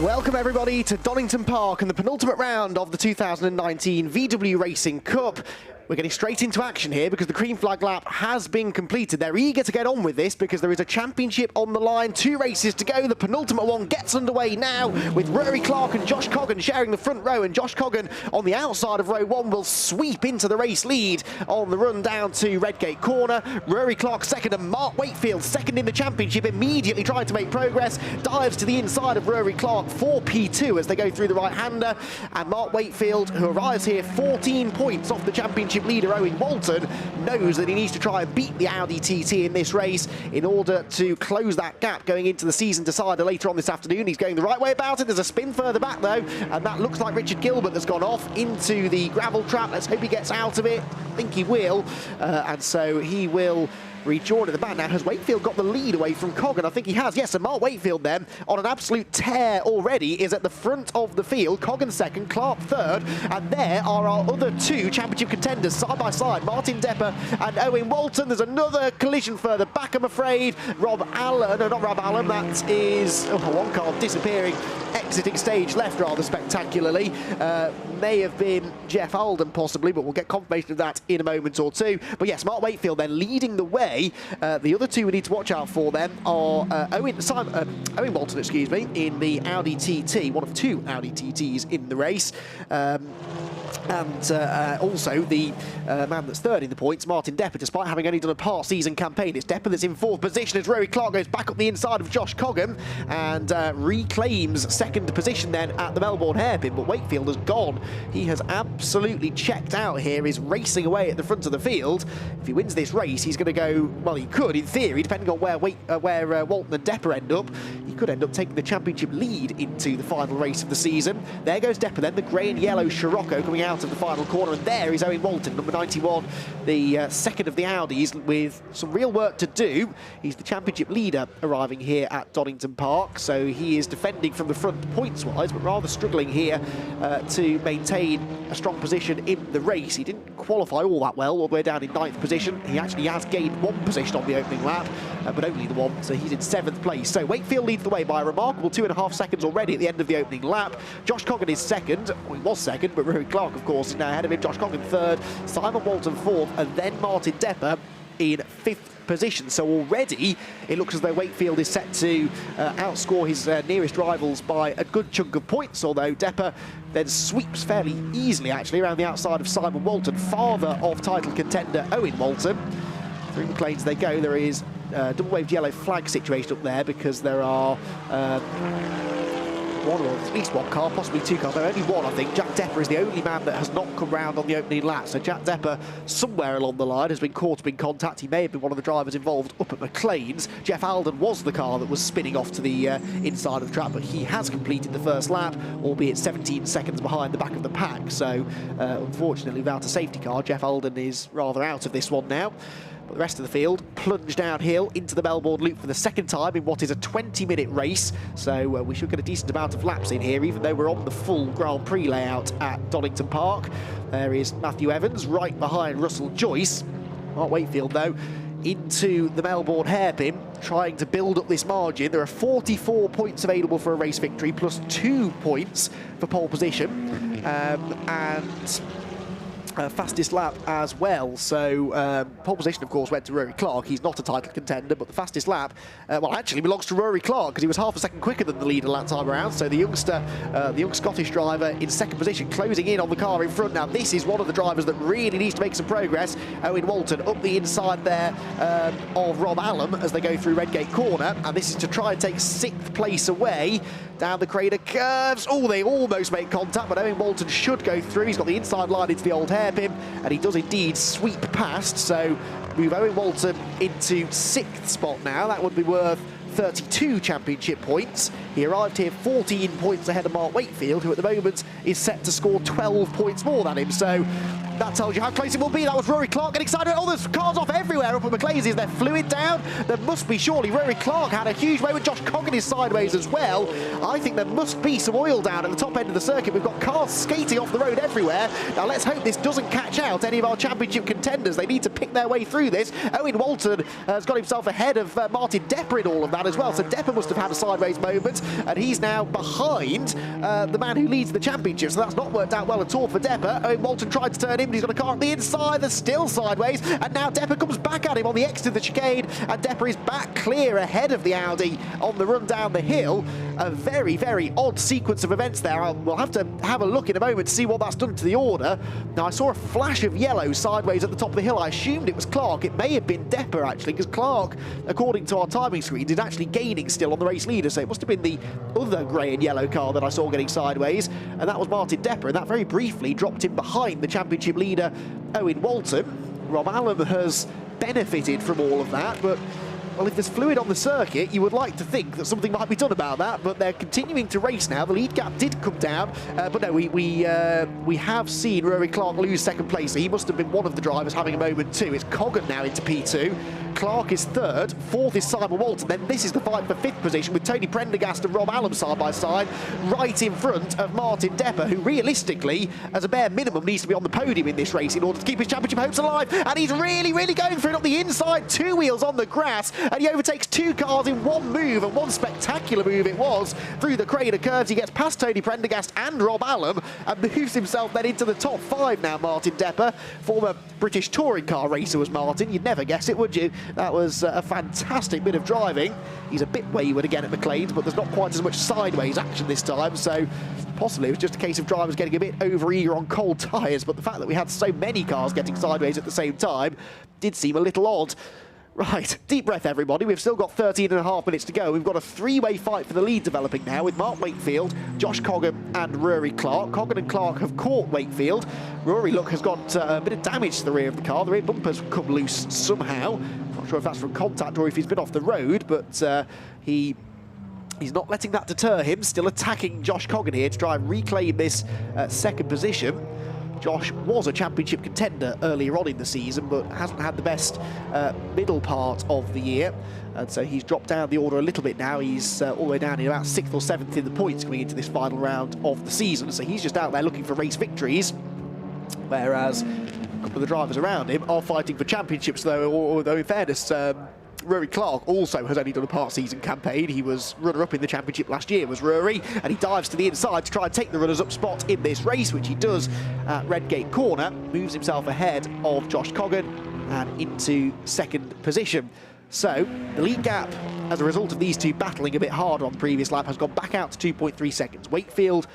Welcome everybody to Donington Park and the penultimate round of the 2019 VW Racing Cup. We're getting straight into action here because the Green Flag Lap has been completed. They're eager to get on with this because there is a championship on the line. 2 races to go. The penultimate one gets underway now with Rory Clark and Josh Coggan sharing the front row, and Josh Coggan on the outside of row 1 will sweep into the race lead on the run down to Redgate Corner. Rory Clark second and Mark Wakefield second in the championship, immediately trying to make progress. Dives to the inside of Rory Clark for P2 as they go through the right-hander, and Mark Wakefield, who arrives here 14 points off the championship leader Owen Walton, knows that he needs to try and beat the Audi TT in this race in order to close that gap going into the season decider later on this afternoon. He's going the right way about it. There's a spin further back though, and that looks like Richard Gilbert has gone off into the gravel trap. Let's hope he gets out of it. I think he will, and so he will rejoin at the back now. Has Wakefield got the lead away from Coggan? I think he has, yes. And Mark Wakefield then, on an absolute tear already, is at the front of the field. Coggan second, Clark third, and there are our other 2 championship contenders side by side, Martin Depper and Owen Walton. There's another collision further back, I'm afraid. Rob Allen, no, not Rob Allen, that is one car disappearing, exiting stage left rather spectacularly. May have been Jeff Alden possibly, but we'll get confirmation of that in a moment or two. But yes, Mark Wakefield then leading the way. The other 2 we need to watch out for then are Owen Walton, excuse me, in the Audi TT, one of 2 Audi TTs in the race. And also the man that's third in the points, Martin Depper, despite having only done a part-season campaign. It's Depper that's in 4th position as Rory Clark goes back up the inside of Josh Coggan and reclaims 2nd position then at the Melbourne hairpin. But Wakefield has gone. He has absolutely checked out here. He's racing away at the front of the field. If he wins this race, he's going to go, well, he could, in theory, depending on where Walton and Depper end up, he could end up taking the championship lead into the final race of the season. There goes Depper then, the grey and yellow Scirocco coming out of the final corner, and there is Owen Walton, number 91, the second of the Audis, with some real work to do. He's the championship leader arriving here at Donington Park, so he is defending from the front points-wise, but rather struggling here to maintain a strong position in the race. He didn't qualify all that well, all the way down in 9th position. He actually has gained 1 position on the opening lap, but only the 1, so he's in 7th place. So Wakefield leads the way by a remarkable 2.5 seconds already at the end of the opening lap. Josh Coggan is second, well, he was second, but Rory Clark, of course, is now ahead of him. Josh Coggan third, Simon Walton 4th, and then Martin Depper in 5th position. So already it looks as though Wakefield is set to outscore his nearest rivals by a good chunk of points, although Depper then sweeps fairly easily actually around the outside of Simon Walton, father of title contender Owen Walton. Through the plains they go. There is a double-waved yellow flag situation up there because there are one or at least 1 car, possibly 2 cars. No, only 1, I think. Jack Depper is the only man that has not come round on the opening lap. So Jack Depper, somewhere along the line, has been caught up in contact. He may have been one of the drivers involved up at McLean's. Jeff Alden was the car that was spinning off to the inside of the track, but he has completed the first lap, albeit 17 seconds behind the back of the pack. So, unfortunately, without a safety car, Jeff Alden is rather out of this one now. But the rest of the field plunge downhill into the Melbourne Loop for the 2nd time in what is a 20-minute race. So we should get a decent amount of laps in here, even though we're on the full Grand Prix layout at Donington Park. There is Matthew Evans right behind Russell Joyce. Mark Wakefield, though, into the Melbourne hairpin, trying to build up this margin. There are 44 points available for a race victory, plus 2 points for pole position. And fastest lap as well. So pole position, of course, went to Rory Clark. He's not a title contender, but the fastest lap, well, actually belongs to Rory Clark because he was half a second quicker than the leader that time around. So the youngster, the young Scottish driver in 2nd position, closing in on the car in front. Now, this is one of the drivers that really needs to make some progress. Owen Walton up the inside there of Rob Allen as they go through Redgate Corner, and this is to try and take 6th place away down the Crater curves. Oh, they almost make contact, but Owen Walton should go through. He's got the inside line into the old hairpin, and he does indeed sweep past. So move Owen Walton into 6th spot now. That would be worth 32 championship points. He arrived here 14 points ahead of Mark Wakefield, who at the moment is set to score 12 points more than him. So that tells you how close it will be. That was Rory Clark getting excited. Oh, there's cars off everywhere up at McLean's. Is there fluid down? There must be, surely. Rory Clark had a huge way with Josh Coggan is sideways as well. I think there must be some oil down at the top end of the circuit. We've got cars skating off the road everywhere. Now let's hope this doesn't catch out any of our championship contenders. They need to pick their way through this. Owen Walton has got himself ahead of Martin Depper in all of that as well. So Depper must have had a sideways moment, and he's now behind the man who leads the championship. So that's not worked out well at all for Depper. Owen Walton tried to turn him, but he's got a car on the inside that's still sideways, and now Depper comes back at him on the exit of the chicane, and Depper is back clear ahead of the Audi on the run down the hill. A very, very odd sequence of events there. We'll have to have a look in a moment to see what that's done to the order. Now, I saw a flash of yellow sideways at the top of the hill. I assumed it was Clark. It may have been Depper, actually, because Clark, according to our timing screens, is actually gaining still on the race leader, so it must have been the other grey and yellow car that I saw getting sideways, and that was Martin Depper, and that very briefly dropped him behind the championship leader, Owen Walton. Rob Allen has benefited from all of that, but well, if there's fluid on the circuit, you would like to think that something might be done about that, but they're continuing to race now. The lead gap did come down, but no, we have seen Rory Clark lose second place, so he must have been one of the drivers having a moment too. It's Coggan now into P2. Clark is third, fourth is Simon Walton. Then this is the fight for fifth position with Tony Prendergast and Rob Allen side by side, right in front of Martin Depper, who realistically, as a bare minimum, needs to be on the podium in this race in order to keep his championship hopes alive. And he's really, really going for it on the inside, two wheels on the grass, and he overtakes two cars in one move, and one spectacular move it was. Through the crane of curves, he gets past Tony Prendergast and Rob Allen and moves himself then into the top five now, Martin Depper. Former British touring car racer was Martin. You'd never guess it, would you? That was a fantastic bit of driving. He's a bit wayward again at McLean's, but there's not quite as much sideways action this time, so possibly it was just a case of drivers getting a bit over-eager on cold tyres, but the fact that we had so many cars getting sideways at the same time did seem a little odd. Right, deep breath everybody, we've still got 13.5 minutes to go. We've got a three-way fight for the lead developing now with Mark Wakefield, Josh Coggan and Rory Clark. Coggan and Clark have caught Wakefield. Rory, look, has got a bit of damage to the rear of the car. The rear bumper's come loose somehow. Not sure if that's from contact or if he's been off the road, but he's not letting that deter him. Still attacking Josh Coggan here to try and reclaim this second position. Josh was a championship contender earlier on in the season, but hasn't had the best middle part of the year. And so he's dropped down the order a little bit now. He's all the way down in about 6th or 7th in the points coming into this final round of the season. So he's just out there looking for race victories, whereas a couple of the drivers around him are fighting for championships, though, although in fairness, Rory Clark also has only done a part-season campaign. He was runner-up in the championship last year, was Rory, and he dives to the inside to try and take the runners-up spot in this race, which he does at Redgate Corner, moves himself ahead of Josh Coggan and into second position. So the lead gap, as a result of these two battling a bit harder on the previous lap, has gone back out to 2.3 seconds. Wakefield,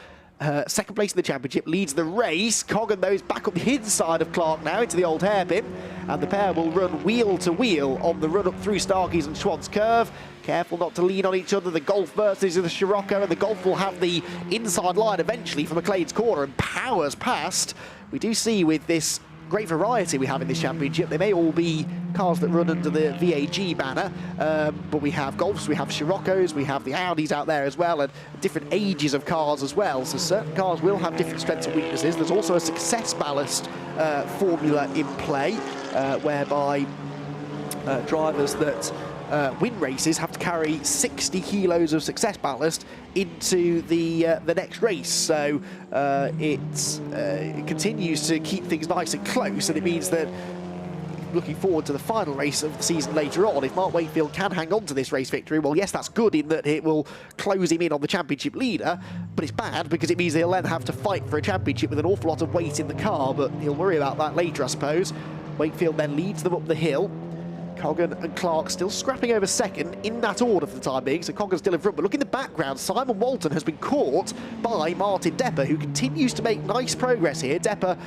second place in the championship, leads the race. Coggan, though, is back up the inside of Clark now into the old hairpin, and the pair will run wheel to wheel on the run up through Starkey's and Schwann's curve. Careful not to lean on each other. The Golf versus the Scirocco, and the Golf will have the inside line eventually for McLean's corner and powers past. We do see with this great variety we have in this championship. They may all be cars that run under the VAG banner, but we have Golfs, we have Scirocco's, we have the Audis out there as well, and different ages of cars as well. So certain cars will have different strengths and weaknesses. There's also a success ballast formula in play, whereby drivers that win races have to carry 60 kilos of success ballast into the next race. So it continues to keep things nice and close, and it means that looking forward to the final race of the season later on, if Mark Wakefield can hang on to this race victory, well, yes, that's good in that it will close him in on the championship leader, but it's bad because it means he'll then have to fight for a championship with an awful lot of weight in the car, but he'll worry about that later, I suppose. Wakefield then leads them up the hill. Coggan and Clark still scrapping over second in that order for the time being, so Coggan's still in front. But look in the background, Simon Walton has been caught by Martin Depper, who continues to make nice progress here. Depper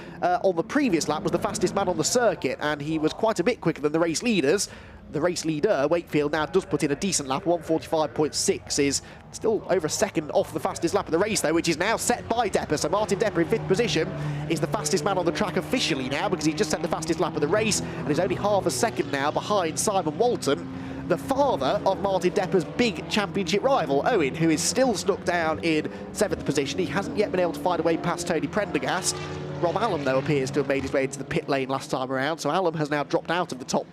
on the previous lap was the fastest man on the circuit, and he was quite a bit quicker than the race leaders. The race leader, Wakefield, now does put in a decent lap. 1:45.6 is still over a second off the fastest lap of the race, though, which is now set by Depper. So Martin Depper in 5th position is the fastest man on the track officially now, because he just set the fastest lap of the race and is only half a second now behind Simon Walton. the father of Martin Depper's big championship rival, Owen, who is still stuck down in 7th position. He hasn't yet been able to find a way past Tony Prendergast. Rob Allam, though, appears to have made his way into the pit lane last time around, so Allam has now dropped out of the top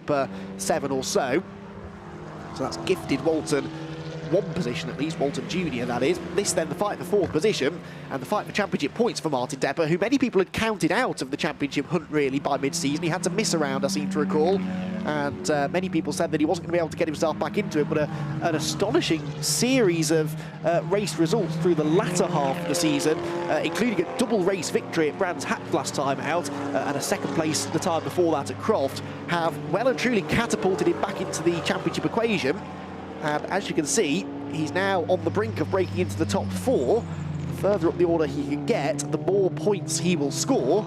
7 or so. So that's gifted Walton one position at least, Walton Junior that is. This then the fight for 4th position and the fight for championship points for Martin Depper, who many people had counted out of the championship hunt really by mid-season. He had to miss a round, I seem to recall, and many people said that he wasn't going to be able to get himself back into it, but an astonishing series of race results through the latter half of the season, including a double race victory at Brands Hatch last time out and a 2nd place the time before that at Croft, have well and truly catapulted him back into the championship equation. And as you can see, he's now on the brink of breaking into the top 4. The further up the order he can get, the more points he will score,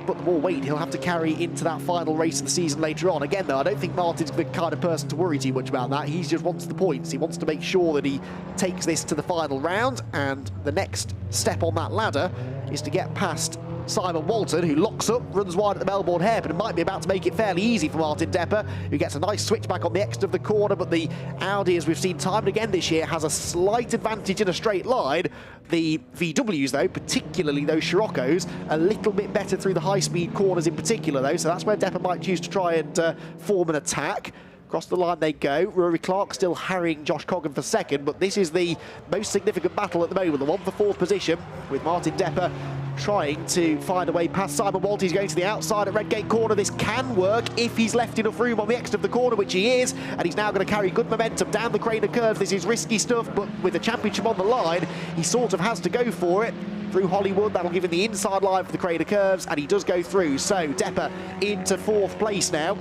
but the more weight he'll have to carry into that final race of the season later on. Again, though, I don't think Martin's the kind of person to worry too much about that. He just wants the points. He wants to make sure that he takes this to the final round, and the next step on that ladder is to get past Simon Walton, who locks up, runs wide at the Melbourne hairpin, and might be about to make it fairly easy for Martin Depper, who gets a nice switchback on the exit of the corner, but the Audi, as we've seen time and again this year, has a slight advantage in a straight line. The VWs, though, particularly those Scirocco's, a little bit better through the high-speed corners in particular, though, so that's where Depper might choose to try and form an attack. Across the line they go. Rory Clark still harrying Josh Coggan for 2nd, but this is the most significant battle at the moment, the one for 4th position, with Martin Depper trying to find a way past Simon Walton. He's going to the outside at Redgate corner. This can work if he's left enough room on the exit of the corner, which he is, and he's now going to carry good momentum down the Craner curves. This is risky stuff, but with the championship on the line, he sort of has to go for it. Through Hollywood, that'll give him the inside line for the Craner curves, and he does go through. So Depper into 4th place now.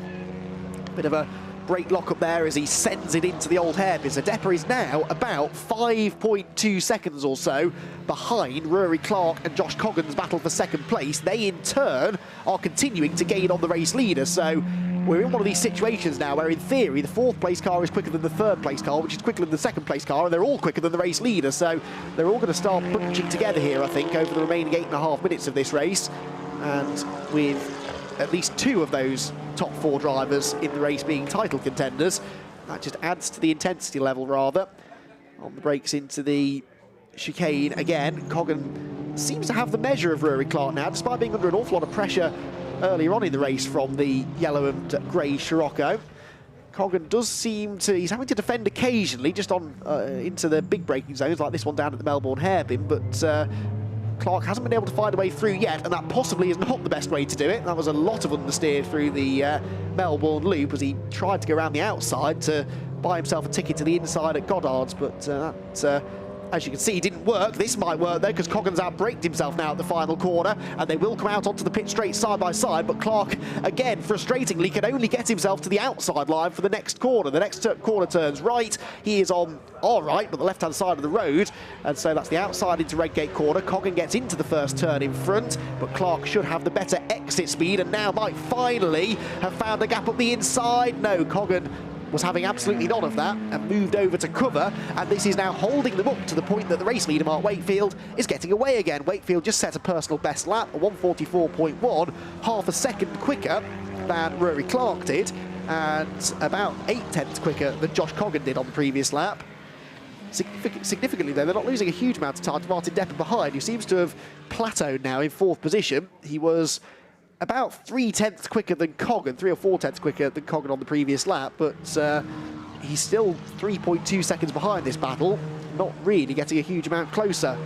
Bit of a break lock up there as he sends it into the old hairpin. So Depper is now about 5.2 seconds or so behind Rory Clark and Josh Coggan's battle for 2nd place. They in turn are continuing to gain on the race leader. So we're in one of these situations now where in theory the 4th place car is quicker than the 3rd place car, which is quicker than the 2nd place car, and they're all quicker than the race leader. So they're all going to start bunching together here, I think, over the remaining 8.5 minutes of this race. And with at least 2 of those top 4 drivers in the race being title contenders, that just adds to the intensity level rather. On the brakes into the chicane again, Coggan seems to have the measure of Rory Clark now, despite being under an awful lot of pressure earlier on in the race from the yellow and grey Scirocco. Coggan does seem to, he's having to defend occasionally just on into the big braking zones like this one down at the Melbourne hairpin, but Clark hasn't been able to find a way through yet, and that possibly is not the best way to do it. That was a lot of understeer through the Melbourne loop as he tried to go around the outside to buy himself a ticket to the inside at Goddard's, but that, as you can see, didn't work. This might work though, because Coggan's out-braked himself now at the final corner, and they will come out onto the pit straight side by side, but Clark, again, frustratingly, can only get himself to the outside line for the next corner. The next corner turns right. He is on our right, but the left-hand side of the road, and so that's the outside into Redgate corner. Coggan gets into the first turn in front, but Clark should have the better exit speed, and now might finally have found a gap up the inside. No, Coggan was having absolutely none of that and moved over to cover, and this is now holding them up to the point that the race leader, Mark Wakefield, is getting away again. Wakefield just set a personal best lap, a 1:44.1, half a second quicker than Rory Clark did, and about 0.8 quicker than Josh Coggan did on the previous lap. Significantly, though, they're not losing a huge amount of time to Martin Depper behind, who seems to have plateaued now in 4th position. He was about 0.3 quicker than Coggan, 3 or 4 tenths quicker than Coggan on the previous lap, but he's still 3.2 seconds behind this battle, not really getting a huge amount closer.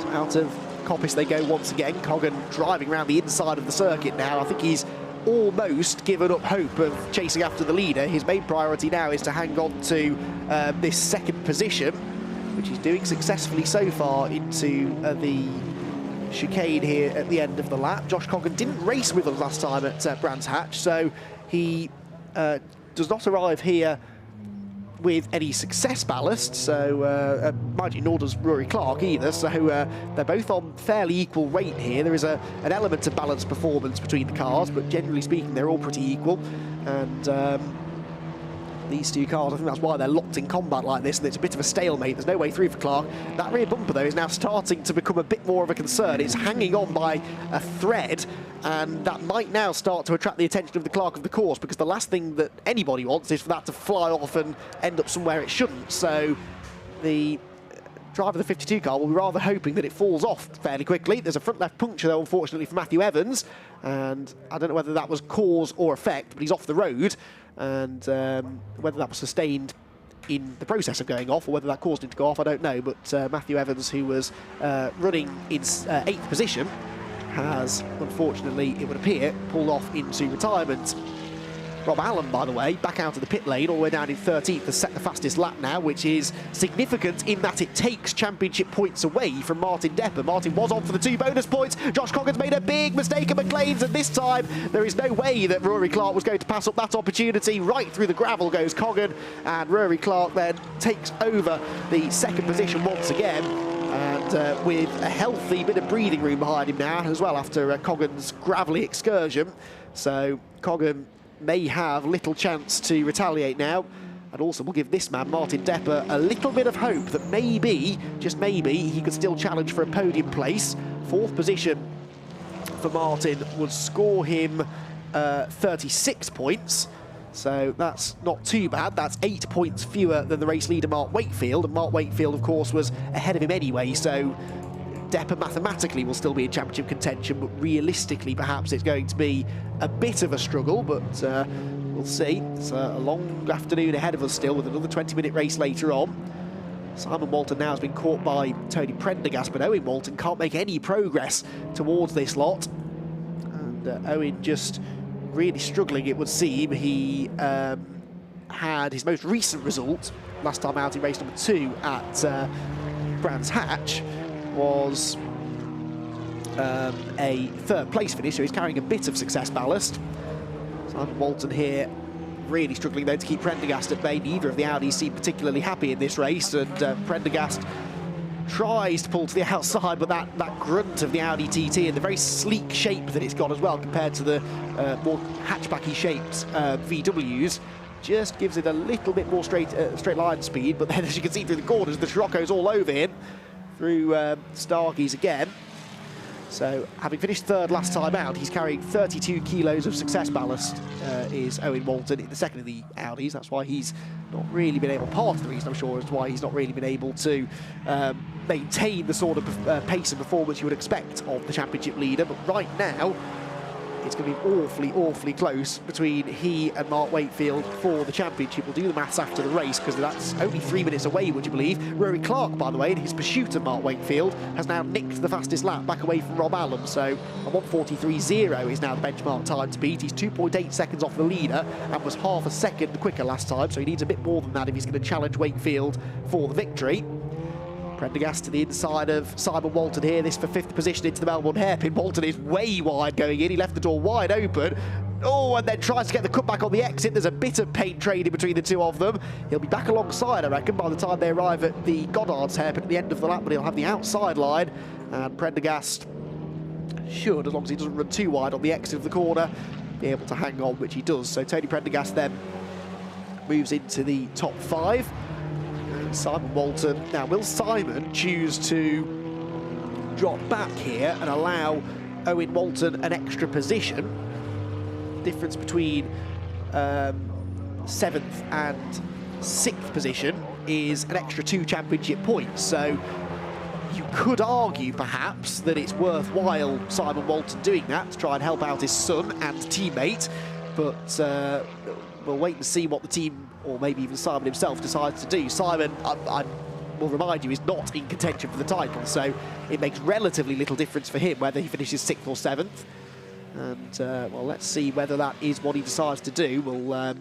So out of Coppice they go once again. Coggan driving around the inside of the circuit now. I think he's almost given up hope of chasing after the leader. His main priority now is to hang on to this 2nd position, which he's doing successfully so far into the chicane here at the end of the lap. Josh Coggan didn't race with us last time at Brands Hatch, so he does not arrive here with any success ballast, so mind you, nor does Rory Clark either, so they're both on fairly equal weight here. There is an element of balanced performance between the cars, but generally speaking they're all pretty equal, and These two cars, I think that's why they're locked in combat like this, and it's a bit of a stalemate. There's no way through for Clark. That rear bumper, though, is now starting to become a bit more of a concern. It's hanging on by a thread, and that might now start to attract the attention of the Clark of the course, because the last thing that anybody wants is for that to fly off and end up somewhere it shouldn't. So the driver of the 52 car will be rather hoping that it falls off fairly quickly. There's a front left puncture, though, unfortunately, for Matthew Evans, and I don't know whether that was cause or effect, but he's off the road. And whether that was sustained in the process of going off or whether that caused him to go off, I don't know. But Matthew Evans, who was running in 8th position, has, unfortunately, it would appear, pulled off into retirement. Rob Allen, by the way, back out of the pit lane, all the way down in 13th, has set the fastest lap now, which is significant in that it takes championship points away from Martin Depper. Martin was on for the 2 bonus points. Josh Coggan's made a big mistake at McLean's, and this time there is no way that Rory Clark was going to pass up that opportunity. Right through the gravel goes Coggan, and Rory Clark then takes over the 2nd position once again. And with a healthy bit of breathing room behind him now as well after Coggan's gravelly excursion. So Coggan may have little chance to retaliate now, and also will give this man, Martin Depper, a little bit of hope that maybe, just maybe, he could still challenge for a podium place. 4th position for Martin would score him 36 points, so that's not too bad. That's 8 points fewer than the race leader, Mark Wakefield, and Mark Wakefield, of course, was ahead of him anyway, so Depper mathematically will still be in championship contention, but realistically perhaps it's going to be a bit of a struggle, but we'll see. It's a long afternoon ahead of us still, with another 20-minute race later on. Simon Walton now has been caught by Tony Prendergast, but Owen Walton can't make any progress towards this lot. And Owen just really struggling, it would seem. He had his most recent result, last time out in race number 2 at Brands Hatch, was a 3rd place finish, so he's carrying a bit of success ballast. Simon Walton here really struggling, though, to keep Prendergast at bay. Neither of the Audis seem particularly happy in this race, and Prendergast tries to pull to the outside, but that grunt of the Audi TT and the very sleek shape that it's got as well compared to the more hatchbacky shaped VWs just gives it a little bit more straight line speed. But then, as you can see through the corners, the Scirocco's all over him through Starkeys again. So, having finished 3rd last time out, he's carrying 32 kilos of success ballast, is Owen Walton in the 2nd of the Audis. That's why he's not really been able, part of the reason I'm sure, as to why he's not really been able to maintain the sort of pace and performance you would expect of the championship leader. But right now, it's going to be awfully, awfully close between he and Mark Wakefield for the championship. We'll do the maths after the race, because that's only 3 minutes away, would you believe. Rory Clark, by the way, in his pursuit of Mark Wakefield, has now nicked the fastest lap back away from Rob Allen. So a 1:43.0 is now the benchmark time to beat. He's 2.8 seconds off the leader and was half a second quicker last time, so he needs a bit more than that if he's going to challenge Wakefield for the victory. Prendergast to the inside of Simon Walton here, this for 5th position into the Melbourne hairpin. Walton is way wide going in, he left the door wide open. Oh, and then tries to get the cutback on the exit. There's a bit of paint trading between the two of them. He'll be back alongside, I reckon, by the time they arrive at the Goddard's hairpin at the end of the lap, but he'll have the outside line. And Prendergast should, as long as he doesn't run too wide on the exit of the corner, be able to hang on, which he does. So Tony Prendergast then moves into the top 5. Simon Walton. Now, will Simon choose to drop back here and allow Owen Walton an extra position? Difference between 7th and 6th position is an extra 2 championship points. So you could argue, perhaps, that it's worthwhile Simon Walton doing that to try and help out his son and teammate. But we'll wait and see what the team, or maybe even Simon himself, decides to do. Simon, I will remind you, is not in contention for the title, so it makes relatively little difference for him whether he finishes 6th or 7th. And, well, let's see whether that is what he decides to do. Well, if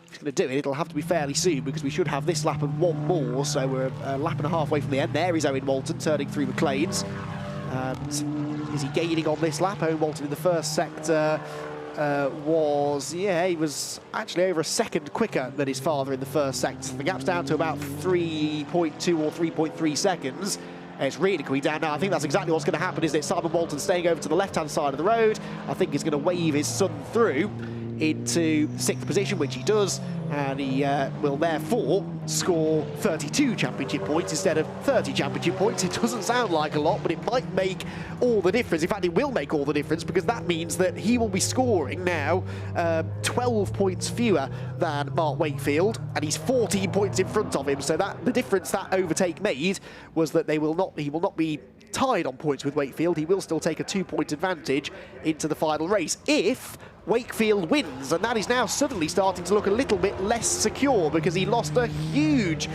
he's going to do it, it'll have to be fairly soon, because we should have this lap and one more, so we're a lap and a half away from the end. There is Owen Walton turning through McLean's. And is he gaining on this lap? Owen Walton in the first sector he was actually over a second quicker than his father in the first sector. The gap's down to about 3.2 or 3.3 seconds. It's really coming down now. I think that's exactly what's going to happen, isn't it? Simon Walton staying over to the left-hand side of the road. I think he's going to wave his son through. into 6th position, which he does, and he will therefore score 32 championship points instead of 30 championship points. It doesn't sound like a lot, but it might make all the difference. In fact, it will make all the difference, because that means that he will be scoring now 12 points fewer than Mark Wakefield, and he's 14 points in front of him. So that the difference that overtake made was that he will not be tied on points with Wakefield. He will still take a 2-point advantage into the final race if Wakefield wins, and that is now suddenly starting to look a little bit less secure, because he lost a huge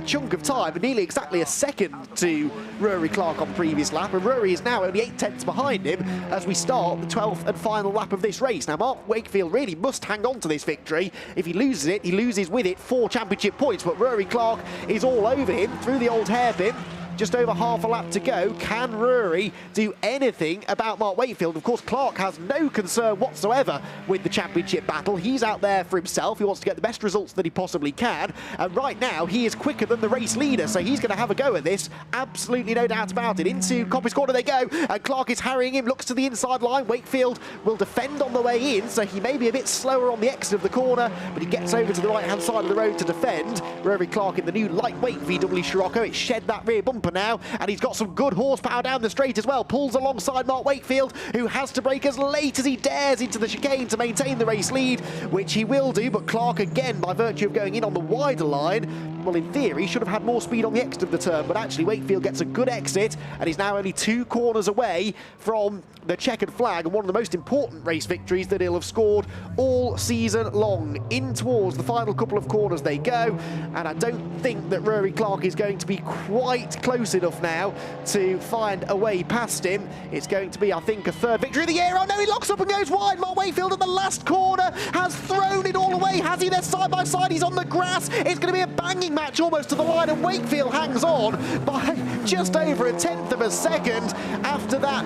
chunk of time, nearly exactly a second to Rory Clark on the previous lap, and Rory is now only 8/10 behind him as we start the 12th and final lap of this race. Now, Mark Wakefield really must hang on to this victory. If he loses it, he loses with it 4 championship points, but Rory Clark is all over him through the old hairpin. Just over half a lap to go. Can Rory do anything about Mark Wakefield? Of course, Clark has no concern whatsoever with the championship battle. He's out there for himself. He wants to get the best results that he possibly can. And right now, he is quicker than the race leader, so he's going to have a go at this. Absolutely no doubt about it. Into Coppice Corner they go, and Clark is harrying him, looks to the inside line. Wakefield will defend on the way in, so he may be a bit slower on the exit of the corner, but he gets over to the right-hand side of the road to defend. Rory Clark in the new lightweight VW Scirocco. It shed that rear bumper now, and he's got some good horsepower down the straight as well. Pulls alongside Mark Wakefield, who has to brake as late as he dares into the chicane to maintain the race lead, which he will do. But Clark, again, by virtue of going in on the wider line, well, in theory, should have had more speed on the exit of the turn, but actually Wakefield gets a good exit, and he's now only 2 corners away from the checkered flag, and one of the most important race victories that he'll have scored all season long. In towards the final couple of corners they go, and I don't think that Rory Clark is going to be quite close enough now to find a way past him. It's going to be, I think, a 3rd victory of the year. Oh no, he locks up and goes wide. Mark Wakefield at the last corner has thrown it all away. Has he? They're side by side. He's on the grass. It's going to be a banging match almost to the line, and Wakefield hangs on by just over 1/10 of a second after that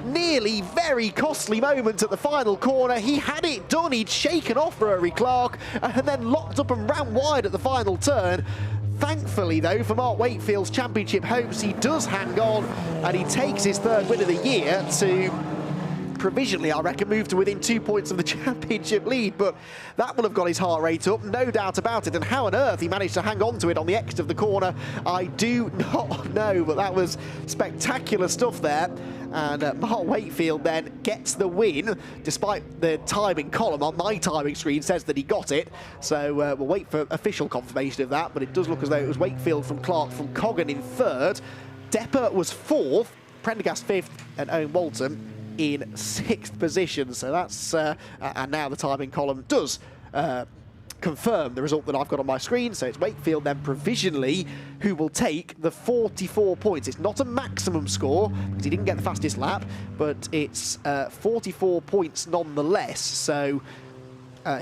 nearly very costly moment at the final corner. He had it done. He'd shaken off Rory Clark and then locked up and ran wide at the final turn. Thankfully, though, for Mark Wakefield's championship hopes, he does hang on, and he takes his 3rd win of the year to provisionally, I reckon, move to within 2 points of the championship lead, but that will have got his heart rate up, no doubt about it. And how on earth he managed to hang on to it on the exit of the corner, I do not know, but that was spectacular stuff there. And Mark Wakefield then gets the win, despite the timing column on my timing screen says that he got it. So we'll wait for official confirmation of that, but it does look as though it was Wakefield from Clark from Coggan in 3rd. Depper was 4th, Prendergast 5th, and Owen Walton in 6th position. So that's, and now the timing column does confirm the result that I've got on my screen. So it's Wakefield then provisionally who will take the 44 points. It's not a maximum score because he didn't get the fastest lap, but it's 44 points nonetheless. So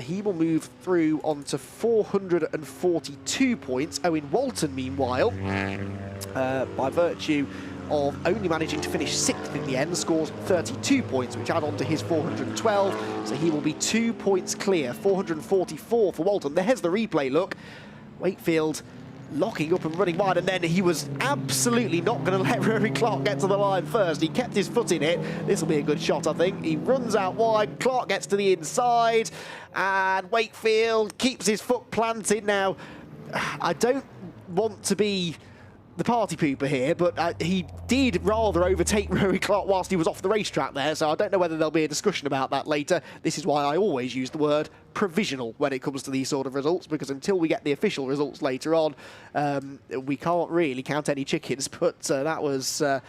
he will move through onto 442 points. Owen Walton, meanwhile, by virtue of only managing to finish 6th in the end, scores 32 points, which add on to his 412, so he will be 2 points clear. 444 for Walton. There's the replay look. Wakefield locking up and running wide, and then he was absolutely not going to let Rory Clark get to the line first. He kept his foot in it. This will be a good shot, I think. He runs out wide, Clark gets to the inside, and Wakefield keeps his foot planted. Now, I don't want to be the party pooper here, but he did rather overtake Rory Clark whilst he was off the racetrack there, so I don't know whether there'll be a discussion about that later. This is why I always use the word provisional when it comes to these sort of results, because until we get the official results later on, we can't really count any chickens. But that was a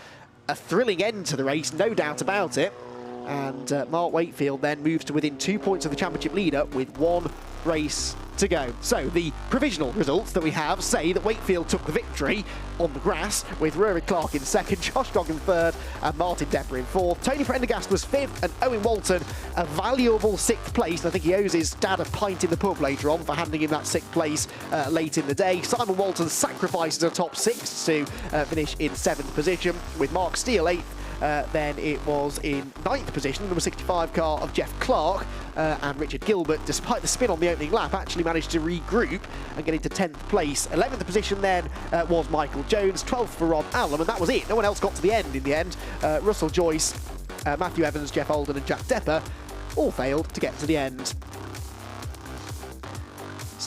thrilling end to the race, no doubt about it. And Mark Wakefield then moves to within 2 points of the championship leader with 1 race to go. So the provisional results that we have say that Wakefield took the victory on the grass, with Rory Clark in 2nd, Josh Coggan 3rd, and Martin Depper in 4th. Tony Prendergast was 5th, and Owen Walton a valuable 6th place. I think he owes his dad a pint in the pub later on for handing him that 6th place late in the day. Simon Walton sacrifices a top 6 to finish in 7th position, with Mark Steele 8th. Then it was in 9th position, the number 65 car of Jeff Clark, and Richard Gilbert, despite the spin on the opening lap, actually managed to regroup and get into 10th place. 11th position then was Michael Jones, 12th for Ron Allam, and that was it. No one else got to the end in the end. Russell Joyce, Matthew Evans, Jeff Olden and Jack Depper all failed to get to the end.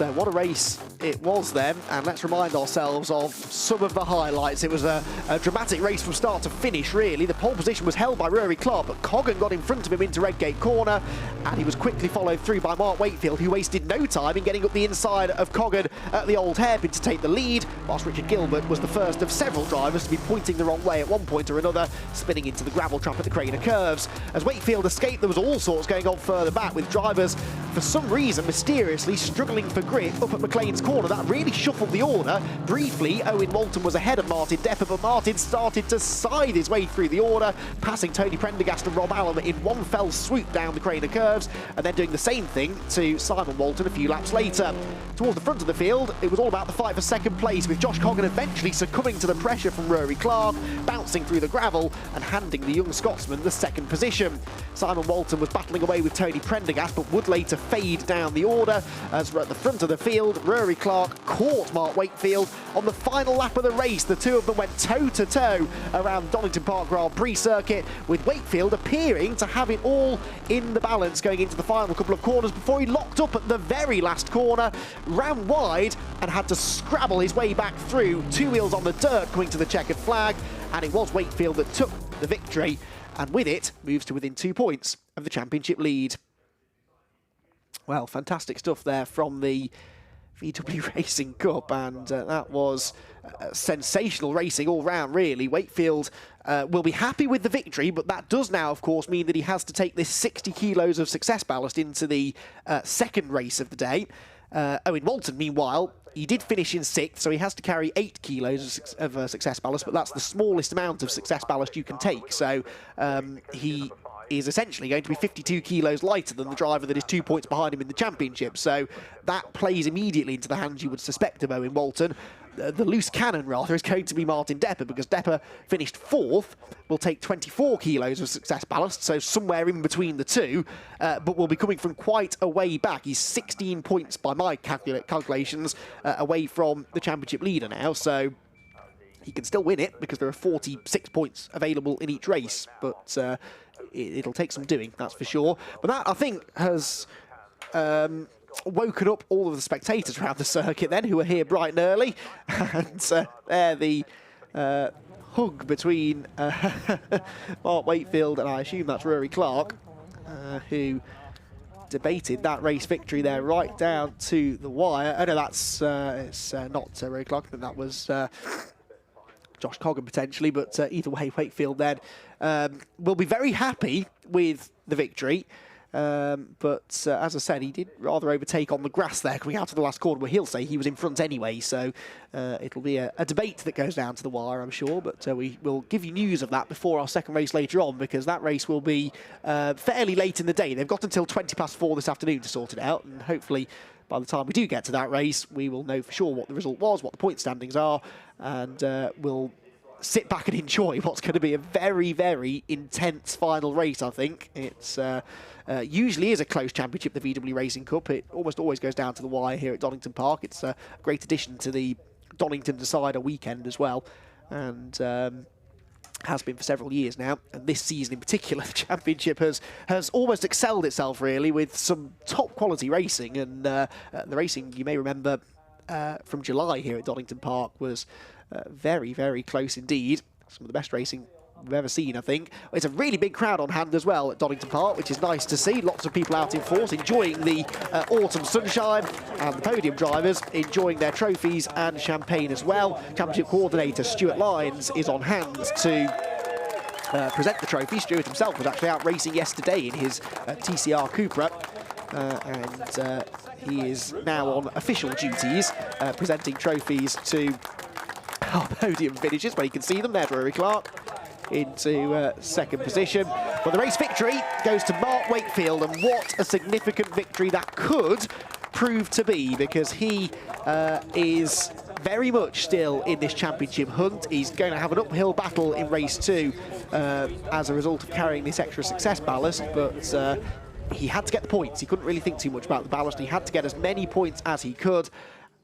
what a race it was then, and let's remind ourselves of some of the highlights. It was a dramatic race from start to finish, really. The pole position was held by Rory Clark, but Coggan got in front of him into Redgate Corner, and he was quickly followed through by Mark Wakefield, who wasted no time in getting up the inside of Coggan at the old hairpin to take the lead, whilst Richard Gilbert was the first of several drivers to be pointing the wrong way at one point or another, spinning into the gravel trap at the Craner Curves. As Wakefield escaped, there was all sorts going on further back, with drivers, for some reason, mysteriously struggling for grip up at McLean's Corner. That really shuffled the order. Briefly, Owen Walton was ahead of Martin Depper, but Martin started to scythe his way through the order, passing Tony Prendergast and Rob Allen in one fell swoop down the Craner Curves, and then doing the same thing to Simon Walton a few laps later. Towards the front of the field, it was all about the fight for second place, with Josh Coggan eventually succumbing to the pressure from Rory Clark, bouncing through the gravel and handing the young Scotsman the second position. Simon Walton was battling away with Tony Prendergast, but would later fade down the order, as we're at the front of the field. Rory Clark caught Mark Wakefield on the final lap of the race. The two of them went toe-to-toe around Donington Park Grand Prix circuit, with Wakefield appearing to have it all in the balance going into the final couple of corners before he locked up at the very last corner, ran wide and had to scrabble his way back through, two wheels on the dirt coming to the checkered flag, and it was Wakefield that took the victory, and with it moves to within 2 points of the championship lead. Well, fantastic stuff there from the VW Racing Cup, and that was sensational racing all round, really. Wakefield will be happy with the victory, but that does now, of course, mean that he has to take this 60 kilos of success ballast into the second race of the day. Owen Walton, meanwhile, he did finish in 6th, so he has to carry 8 kilos of success ballast, but that's the smallest amount of success ballast you can take. So he is essentially going to be 52 kilos lighter than the driver that is 2 points behind him in the championship. So that plays immediately into the hands you would suspect of Owen Walton. The loose cannon, rather, is going to be Martin Depper, because Depper finished 4th, will take 24 kilos of success ballast, so somewhere in between the two, but will be coming from quite a way back. He's 16 points, by my calculations, away from the championship leader now, so he can still win it, because there are 46 points available in each race, but it'll take some doing, that's for sure. But that, I think, has woken up all of the spectators around the circuit then, who are here bright and early, and there the hug between Mark Wakefield and I assume that's Rory Clark, who debated that race victory there right down to the wire. Oh no, that's it's not Rory Clark, I think that was Josh Coggan potentially, but either way, Wakefield then will be very happy with the victory. But as I said, he did rather overtake on the grass there coming out of the last corner, where he'll say he was in front anyway, so it'll be a debate that goes down to the wire, I'm sure, but we will give you news of that before our second race later on, because that race will be fairly late in the day. They've got until 4:20 this afternoon to sort it out, and hopefully by the time we do get to that race, we will know for sure what the result was, what the point standings are, and we'll sit back and enjoy what's going to be a very, very intense final race, I think. It's usually is a close championship, the VW Racing Cup. It almost always goes down to the wire here at Donington Park. It's a great addition to the Donington Decider weekend as well, and has been for several years now. And this season in particular, the championship has almost excelled itself, really, with some top quality racing. And the racing, you may remember, from July here at Donington Park was very, very close indeed. Some of the best racing we've ever seen, I think. It's a really big crowd on hand as well at Donington Park, which is nice to see. Lots of people out in force enjoying the autumn sunshine, and the podium drivers enjoying their trophies and champagne as well. Championship coordinator Stuart Lyons is on hand to present the trophy. Stuart himself was actually out racing yesterday in his TCR Cupra, and he is now on official duties, presenting trophies to our podium finishes, where you can see them. There's Rory Clark into second position. But the race victory goes to Mark Wakefield, and what a significant victory that could prove to be, because he is very much still in this championship hunt. He's going to have an uphill battle in race 2 as a result of carrying this extra success ballast, but he had to get the points. He couldn't really think too much about the ballast. He had to get as many points as he could,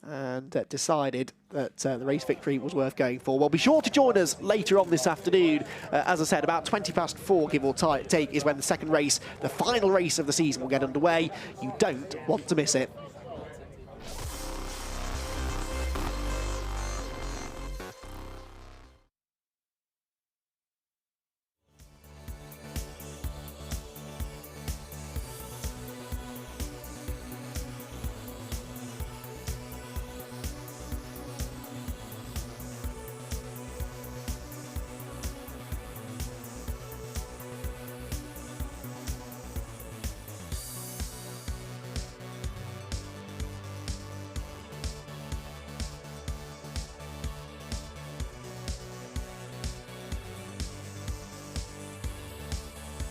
and decided that the race victory was worth going for. Well, be sure to join us later on this afternoon. As I said, about 4:20, give or take, is when the second race, the final race of the season, will get underway. You don't want to miss it.